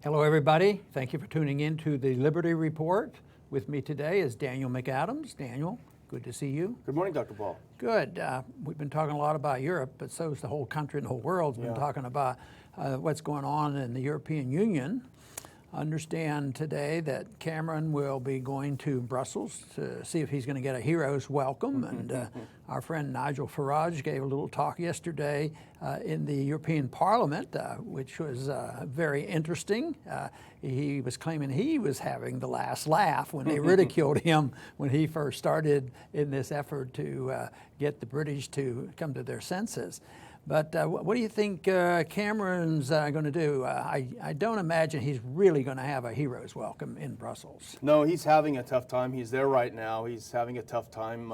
Hello, everybody. Thank you for tuning in to the Liberty Report. With me today is Daniel McAdams. Daniel, good to see you. Good morning, Dr. Paul. Good. We've been talking a lot about Europe, but so is the whole country and the whole world's been talking about what's going on in the European Union. Understand today that Cameron will be going to Brussels to see if he's going to get a hero's welcome. And our friend Nigel Farage gave a little talk yesterday in the European Parliament, which was very interesting. He was claiming he was having the last laugh when they ridiculed him when he first started in this effort to get the British to come to their senses. But what do you think Cameron's going to do? I don't imagine he's really going to have a hero's welcome in Brussels. No, he's having a tough time. He's there right now. He's having a tough time.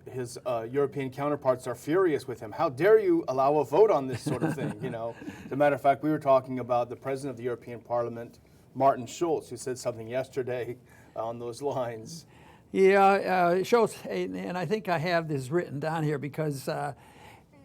His European counterparts are furious with him. How dare you allow a vote on this sort of thing? You know, as a matter of fact, we were talking about the president of the European Parliament, Martin Schulz, who said something yesterday on those lines. Yeah, Schulz, and I think I have this written down here because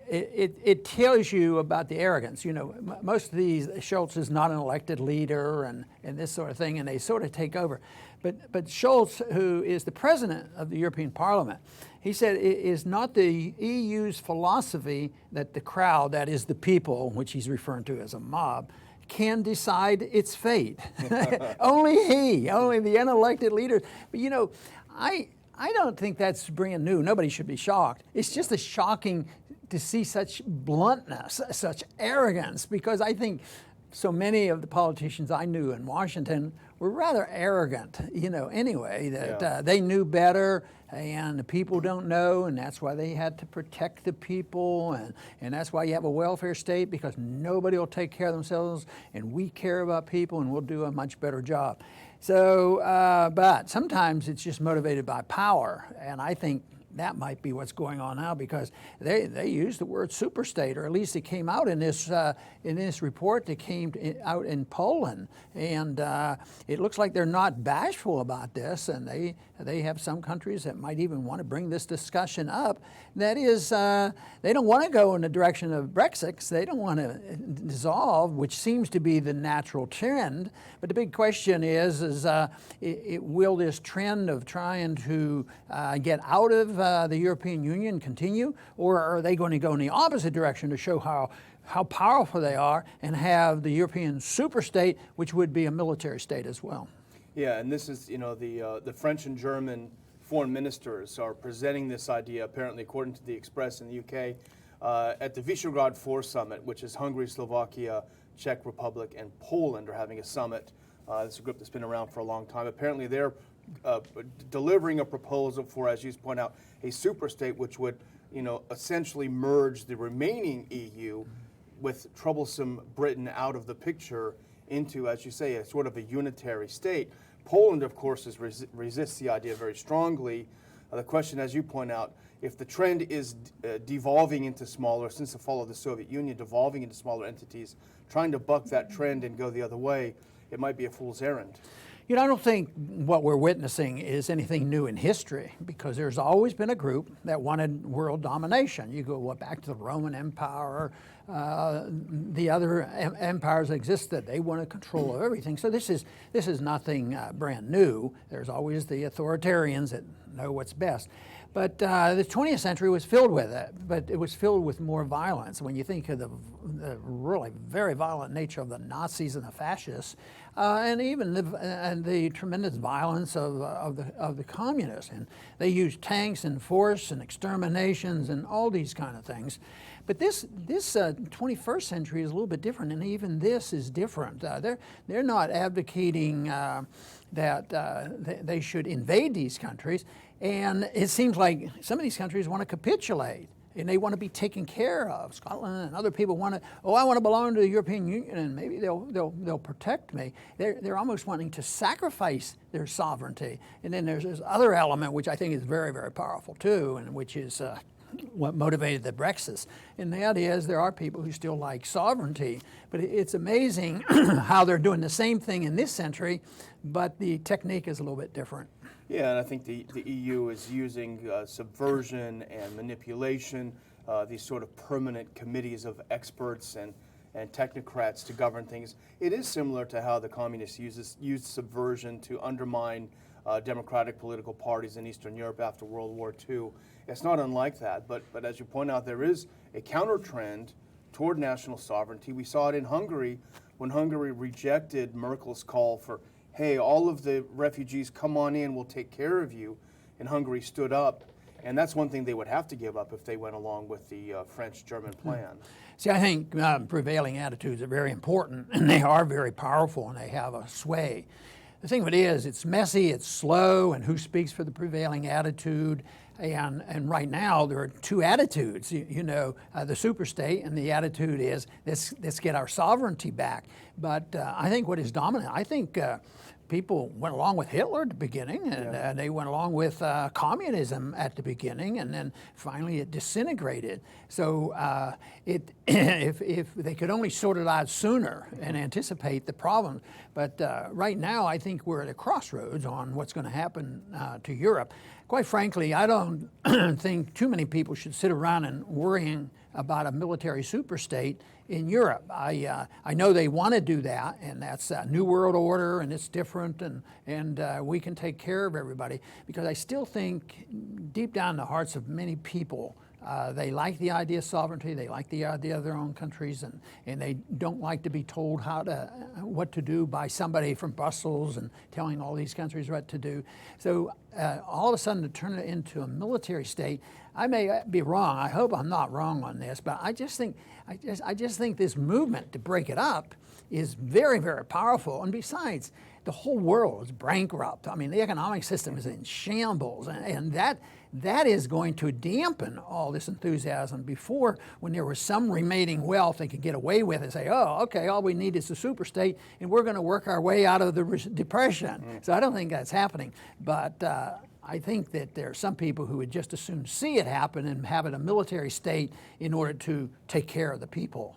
it tells you about the arrogance. You know, most of these, Schulz is not an elected leader and this sort of thing, and they sort of take over. But Schulz, who is the president of the European Parliament, he said it is not the EU's philosophy that the crowd, that is the people, which he's referring to as a mob, can decide its fate. Only the unelected leaders. But you know, I don't think that's brand new. Nobody should be shocked. It's just a shocking to see such bluntness, such arrogance, because I think so many of the politicians I knew in Washington were rather arrogant, you know, anyway, that they knew better and the people don't know, and that's why they had to protect the people, and that's why you have a welfare state, because nobody will take care of themselves, and we care about people and we'll do a much better job. So, but sometimes it's just motivated by power, and I think that might be what's going on now, because they use the word superstate, or at least it came out in this report that came out in Poland, and it looks like they're not bashful about this, and they have some countries that might even want to bring this discussion up. That is, they don't want to go in the direction of Brexit, because they don't want to dissolve, which seems to be the natural trend. But the big question is will this trend of trying to get out of the European Union continue, or are they going to go in the opposite direction to show how powerful they are and have the European superstate, which would be a military state as well? Yeah, and this is, you know, the French and German foreign ministers are presenting this idea, apparently, according to the Express in the UK, at the Visegrad 4 summit, which is Hungary, Slovakia, Czech Republic, and Poland are having a summit. This is a group that's been around for a long time. Apparently, they're delivering a proposal for, as you point out, a superstate, which would, you know, essentially merge the remaining EU with troublesome Britain out of the picture into, as you say, a sort of a unitary state. Poland, of course, resists the idea very strongly. The question, as you point out, if the trend is devolving into smaller, since the fall of the Soviet Union, devolving into smaller entities, trying to buck that trend and go the other way, it might be a fool's errand. You know, I don't think what we're witnessing is anything new in history, because there's always been a group that wanted world domination. You go back to the Roman Empire, the other empires that existed. They wanted control of everything. So this is nothing brand new. There's always the authoritarians that know what's best. But the 20th century was filled with it, but it was filled with more violence. When you think of the really very violent nature of the Nazis and the fascists, and even the tremendous violence of the communists, and they used tanks and force and exterminations and all these kind of things. But this 21st century is a little bit different, and even this is different. They're not advocating that they should invade these countries. And it seems like some of these countries want to capitulate, and they want to be taken care of. Scotland and other people want to, I want to belong to the European Union, and maybe they'll protect me. They're almost wanting to sacrifice their sovereignty. And then there's this other element, which I think is very, very powerful too, and which is what motivated the Brexit. And that is, there are people who still like sovereignty, but it's amazing how they're doing the same thing in this century, but the technique is a little bit different. Yeah, and I think the EU is using subversion and manipulation, these sort of permanent committees of experts and and technocrats to govern things. It is similar to how the communists used subversion to undermine democratic political parties in Eastern Europe after World War II. It's not unlike that, but as you point out, there is a counter trend toward national sovereignty. We saw it in Hungary when Hungary rejected Merkel's call for, hey, all of the refugees, come on in, we'll take care of you. And Hungary stood up. And that's one thing they would have to give up if they went along with the French-German plan. See, I think prevailing attitudes are very important, and they are very powerful, and they have a sway. The thing of it is, it's messy, it's slow, and who speaks for the prevailing attitude? And right now, there are two attitudes, the superstate, and the attitude is, let's get our sovereignty back. But I think what is dominant, I think people went along with Hitler at the beginning, and they went along with communism at the beginning, and then finally it disintegrated. So if they could only sort it out sooner and anticipate the problem. But right now, I think we're at a crossroads on what's going to happen to Europe. Quite frankly, I don't think too many people should sit around and worrying about a military superstate in Europe. I know they want to do that, and that's a new world order, and it's different, and we can take care of everybody. Because I still think deep down in the hearts of many people, they like the idea of sovereignty, they like the idea of their own countries, and they don't like to be told what to do by somebody from Brussels and telling all these countries what to do. So all of a sudden to turn it into a military state, I may be wrong. I hope I'm not wrong on this, but I just think this movement to break it up is very, very powerful. And besides, the whole world is bankrupt. I mean, the economic system is in shambles, and that is going to dampen all this enthusiasm. Before, when there was some remaining wealth, they could get away with it and say, oh, okay, all we need is a superstate, and we're going to work our way out of the depression. So I don't think that's happening. But I think that there are some people who would just as soon see it happen and have it a military state in order to take care of the people.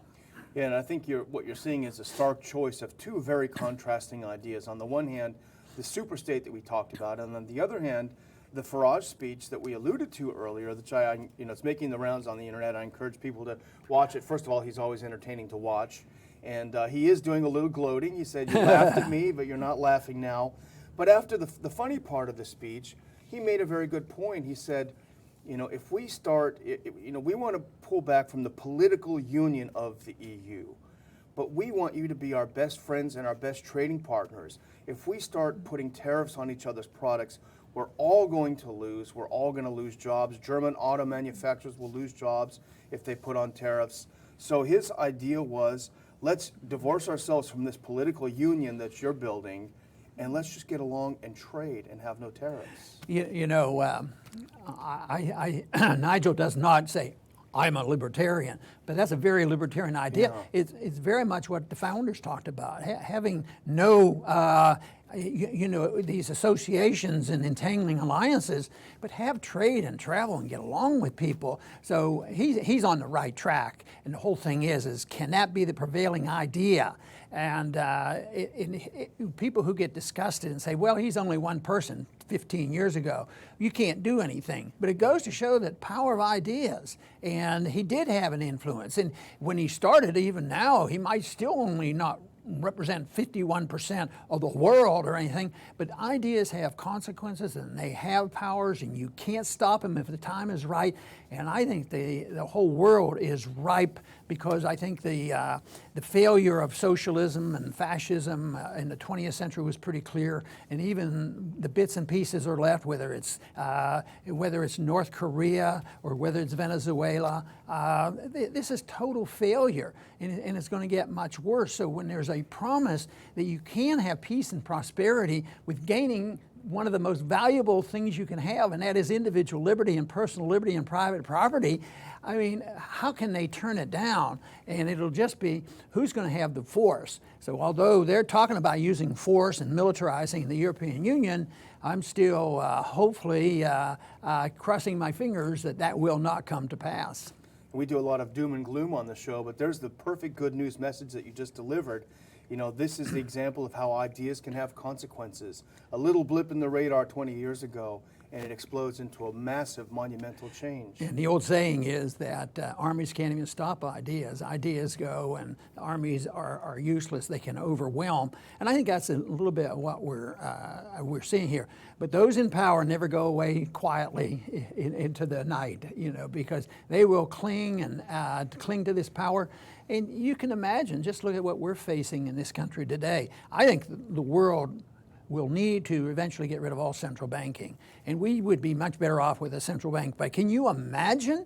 Yeah, and I think what you're seeing is a stark choice of two very contrasting ideas. On the one hand, the superstate that we talked about, and on the other hand, the Farage speech that we alluded to earlier, which it's making the rounds on the internet. I encourage people to watch it. First of all, he's always entertaining to watch, and he is doing a little gloating. He said, "You laughed at me, but you're not laughing now." But after the funny part of the speech, he made a very good point. He said, if we start, we want to pull back from the political union of the EU, but we want you to be our best friends and our best trading partners. If we start putting tariffs on each other's products, we're all going to lose. We're all going to lose jobs. German auto manufacturers will lose jobs if they put on tariffs. So his idea was, let's divorce ourselves from this political union that you're building, and let's just get along and trade and have no tariffs. Nigel does not say, I'm a libertarian, but that's a very libertarian idea. Yeah. It's very much what the founders talked about, having no, these associations and entangling alliances, but have trade and travel and get along with people. So he's on the right track. And the whole thing is can that be the prevailing idea? And people who get disgusted and say, well, he's only one person 15 years ago, you can't do anything. But it goes to show that power of ideas, and he did have an influence. And when he started, even now, he might still only not represent 51% of the world or anything, but ideas have consequences and they have powers, and you can't stop them if the time is right. And I think the whole world is ripe, because I think the failure of socialism and fascism in the 20th century was pretty clear, and even the bits and pieces are left, whether it's North Korea or whether it's Venezuela. This is total failure, and it's going to get much worse. So when there's a promise that you can have peace and prosperity with gaining one of the most valuable things you can have, and that is individual liberty and personal liberty and private property, I mean, how can they turn it down? And it'll just be who's going to have the force. So although they're talking about using force and militarizing the European Union, I'm still hopefully crossing my fingers that will not come to pass. We do a lot of doom and gloom on the show, but there's the perfect good news message that you just delivered. This is the example of how ideas can have consequences. A little blip in the radar 20 years ago, and it explodes into a massive, monumental change. And the old saying is that armies can't even stop ideas. Ideas go, and armies are useless. They can overwhelm. And I think that's a little bit of what we're seeing here. But those in power never go away quietly into the night, because they will cling to this power. And you can imagine, just look at what we're facing in this country today. I think the world will need to eventually get rid of all central banking. And we would be much better off with a central bank. But can you imagine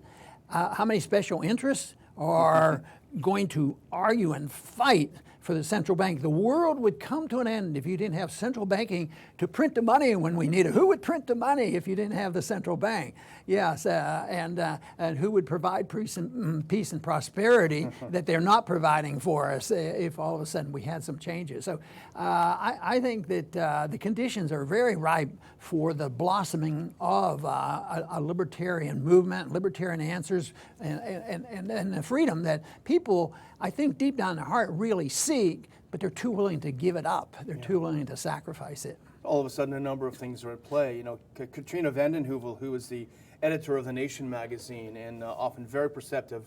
how many special interests are going to argue and fight for the central bank? The world would come to an end if you didn't have central banking to print the money when we need it. Who would print the money if you didn't have the central bank? Yes, and who would provide peace and prosperity that they're not providing for us if all of a sudden we had some changes? So I think that the conditions are very ripe for the blossoming of a libertarian movement, libertarian answers, and the freedom that people, I think, deep down in their heart really seek, but they're too willing to give it up. They're too willing to sacrifice it. All of a sudden, a number of things are at play. Katrina vanden Heuvel, who is the editor of The Nation magazine and often very perceptive,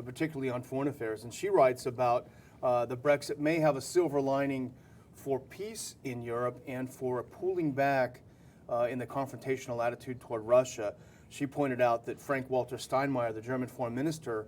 particularly on foreign affairs, and she writes about the Brexit may have a silver lining for peace in Europe and for a pulling back in the confrontational attitude toward Russia. She pointed out that Frank-Walter Steinmeier, the German foreign minister,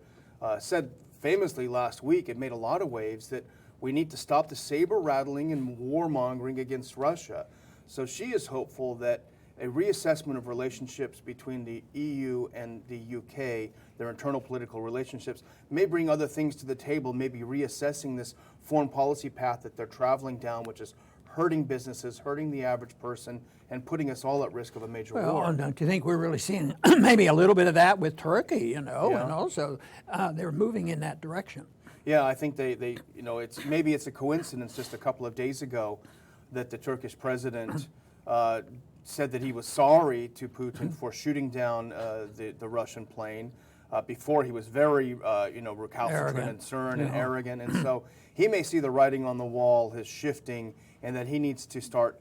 said famously last week, it made a lot of waves, that we need to stop the saber-rattling and warmongering against Russia. So she is hopeful that a reassessment of relationships between the EU and the UK, their internal political relationships, may bring other things to the table, maybe reassessing this foreign policy path that they're traveling down, which is hurting businesses, hurting the average person, and putting us all at risk of a major war. Don't you think we're really seeing maybe a little bit of that with Turkey, and also they're moving in that direction? Yeah, I think they maybe it's a coincidence just a couple of days ago that the Turkish president said that he was sorry to Putin for shooting down the Russian plane. Before he was very recalcitrant and stern and arrogant, and so he may see the writing on the wall is shifting, and that he needs to start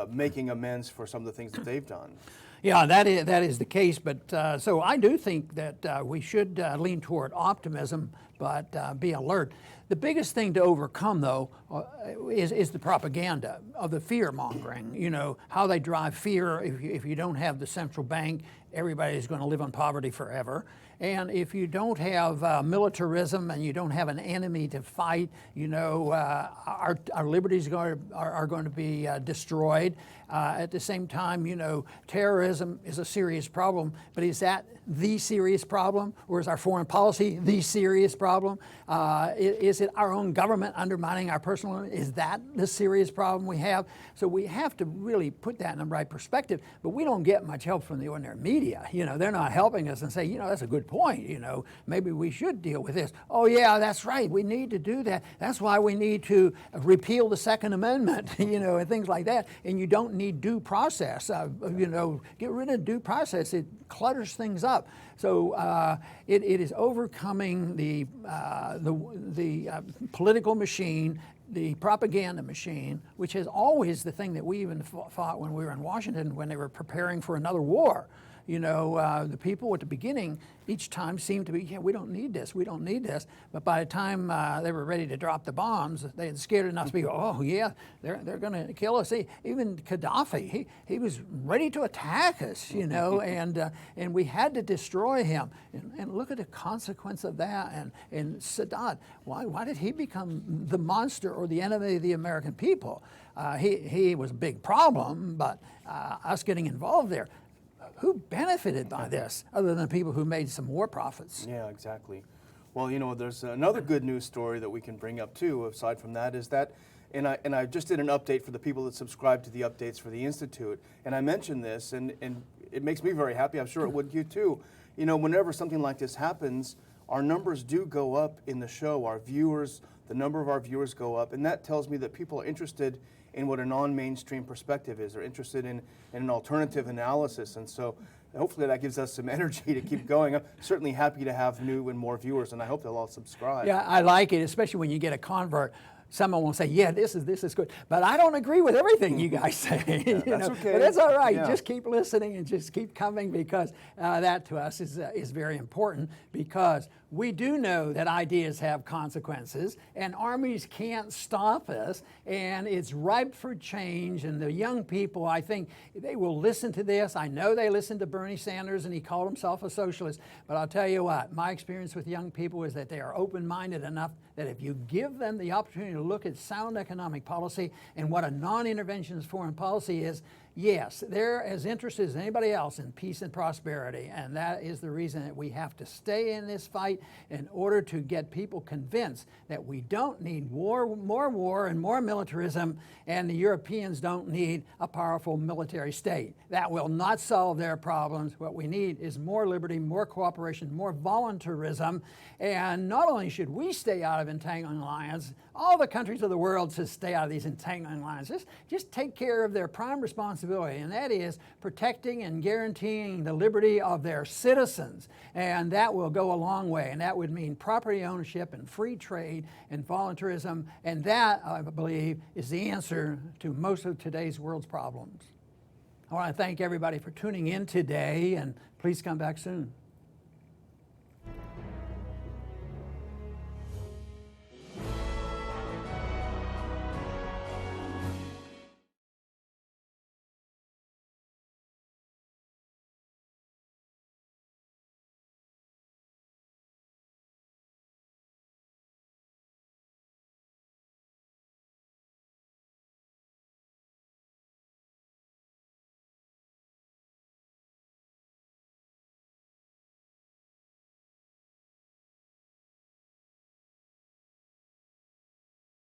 making amends for some of the things that they've done. Yeah, that is the case. But so I do think that we should lean toward optimism, but be alert. The biggest thing to overcome, though, is the propaganda of the fear-mongering. How they drive fear. If you don't have the central bank, everybody's going to live on poverty forever. And if you don't have militarism and you don't have an enemy to fight, our liberties are going to be destroyed. At the same time, terrorism is a serious problem, but is that the serious problem, or is our foreign policy the serious problem? Is it our own government undermining our personal? Is that the serious problem we have? So we have to really put that in the right perspective. But we don't get much help from the ordinary media. They're not helping us and say, that's a good point. Maybe we should deal with this. Oh yeah, that's right. We need to do that. That's why we need to repeal the Second Amendment. And things like that. And you don't need due process. Get rid of due process. It clutters things up. So it is overcoming the political machine, the propaganda machine, which is always the thing that we even fought when we were in Washington when they were preparing for another war. The people at the beginning each time seemed to be, we don't need this, we don't need this. But by the time they were ready to drop the bombs, they had scared enough to be, oh yeah, they're going to kill us. Even Gaddafi, he was ready to attack us, and we had to destroy him. And look at the consequence of that. And Saddam, why did he become the monster or the enemy of the American people? He was a big problem, but us getting involved there, who benefited by this other than people who made some war profits? Yeah, exactly. Well, there's another good news story that we can bring up too, aside from that, is that, and I just did an update for the people that subscribe to the updates for the Institute, and I mentioned this, and it makes me very happy. I'm sure it would you too. Whenever something like this happens, our numbers do go up in the show. The number of our viewers go up, and that tells me that people are interested in what a non-mainstream perspective is. They're interested in an alternative analysis, and so hopefully that gives us some energy to keep going. I'm certainly happy to have new and more viewers, and I hope they'll all subscribe. Yeah, I like it, especially when you get a convert someone will say, yeah, this is good. But I don't agree with everything you guys say. Yeah, that's okay. But it's all right. Yeah. Just keep listening and just keep coming, because that to us is very important, because we do know that ideas have consequences and armies can't stop us, and it's ripe for change. And the young people, I think they will listen to this. I know they listened to Bernie Sanders and he called himself a socialist, but I'll tell you what, my experience with young people is that they are open-minded enough that if you give them the opportunity to look at sound economic policy and what a non-interventionist foreign policy is, yes, they're as interested as anybody else in peace and prosperity, and that is the reason that we have to stay in this fight in order to get people convinced that we don't need more war and more militarism, and the Europeans don't need a powerful military state. That will not solve their problems. What we need is more liberty, more cooperation, more voluntarism, and not only should we stay out of entangling alliances, all the countries of the world should stay out of these entangling alliances. Just take care of their prime responsibility, and that is protecting and guaranteeing the liberty of their citizens. And that will go a long way, and that would mean property ownership and free trade and voluntarism, and that, I believe, is the answer to most of today's world's problems. I want to thank everybody for tuning in today, and please come back soon.